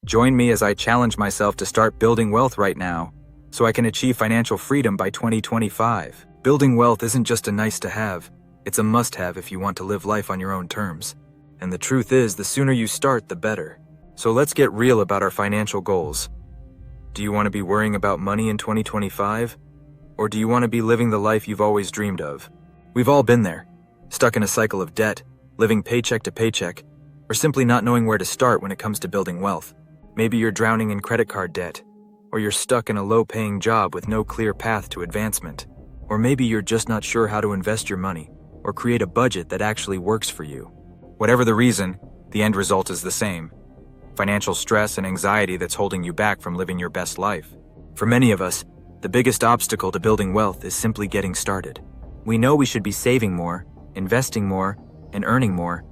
Join me as I challenge myself to start building wealth right now, so I can achieve financial freedom by 2025. Building wealth isn't just a nice to have, it's a must-have if you want to live life on your own terms. And the truth is, the sooner you start, the better. So let's get real about our financial goals. Do you want to be worrying about money in 2025? Or do you want to be living the life you've always dreamed of? We've all been there, stuck in a cycle of debt, living paycheck to paycheck, or simply not knowing where to start when it comes to building wealth. Maybe you're drowning in credit card debt, or you're stuck in a low-paying job with no clear path to advancement. Or maybe you're just not sure how to invest your money, or create a budget that actually works for you. Whatever the reason, the end result is the same: financial stress and anxiety that's holding you back from living your best life. For many of us, the biggest obstacle to building wealth is simply getting started. We know we should be saving more, investing more, and earning more,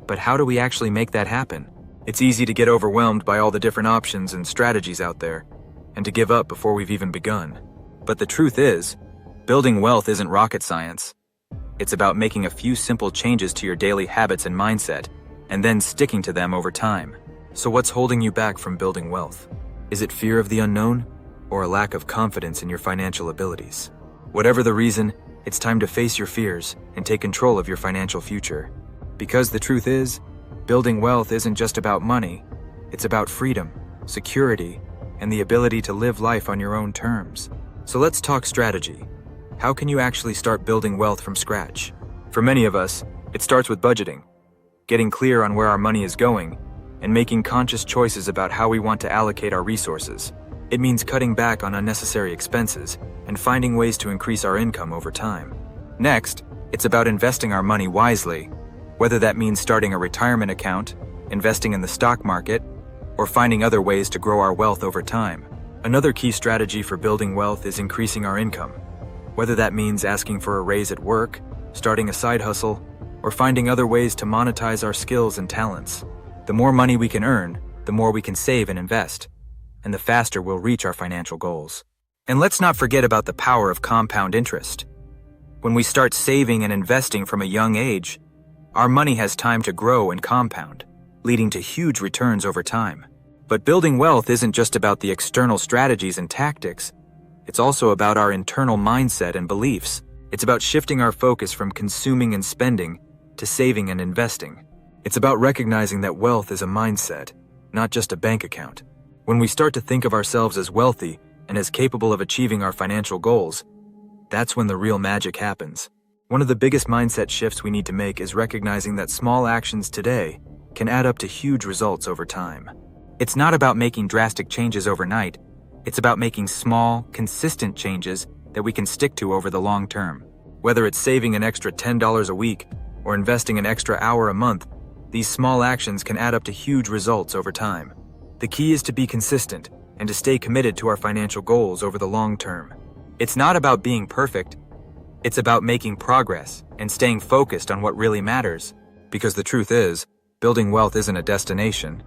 but how do we actually make that happen? It's easy to get overwhelmed by all the different options and strategies out there, and to give up before we've even begun. But the truth is, building wealth isn't rocket science. It's about making a few simple changes to your daily habits and mindset, and then sticking to them over time. So what's holding you back from building wealth? Is it fear of the unknown, or a lack of confidence in your financial abilities? Whatever the reason, it's time to face your fears and take control of your financial future. Because the truth is, building wealth isn't just about money. It's about freedom, security, and the ability to live life on your own terms. So let's talk strategy. How can you actually start building wealth from scratch? For many of us, it starts with budgeting, getting clear on where our money is going, and making conscious choices about how we want to allocate our resources. It means cutting back on unnecessary expenses and finding ways to increase our income over time. Next, it's about investing our money wisely, whether that means starting a retirement account, investing in the stock market, or finding other ways to grow our wealth over time. Another key strategy for building wealth is increasing our income, whether that means asking for a raise at work, starting a side hustle, or finding other ways to monetize our skills and talents. The more money we can earn, the more we can save and invest, and the faster we'll reach our financial goals. And let's not forget about the power of compound interest. When we start saving and investing from a young age, our money has time to grow and compound, leading to huge returns over time. But building wealth isn't just about the external strategies and tactics. It's also about our internal mindset and beliefs. It's about shifting our focus from consuming and spending to saving and investing. It's about recognizing that wealth is a mindset, not just a bank account. When we start to think of ourselves as wealthy and as capable of achieving our financial goals, that's when the real magic happens. One of the biggest mindset shifts we need to make is recognizing that small actions today can add up to huge results over time. It's not about making drastic changes overnight. It's about making small, consistent changes that we can stick to over the long term. Whether it's saving an extra $10 a week or investing an extra hour a month, these small actions can add up to huge results over time. The key is to be consistent and to stay committed to our financial goals over the long term. It's not about being perfect. It's about making progress and staying focused on what really matters. Because the truth is, building wealth isn't a destination.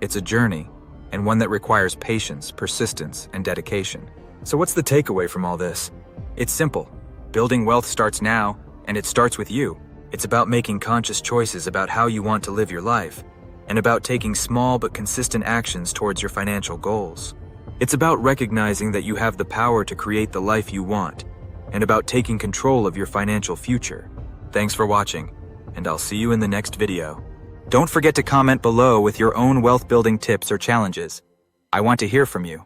It's a journey, and one that requires patience, persistence, and dedication. So what's the takeaway from all this? It's simple. Building wealth starts now, and it starts with you. It's about making conscious choices about how you want to live your life, and about taking small but consistent actions towards your financial goals. It's about recognizing that you have the power to create the life you want, and about taking control of your financial future. Thanks for watching, and I'll see you in the next video. Don't forget to comment below with your own wealth-building tips or challenges. I want to hear from you.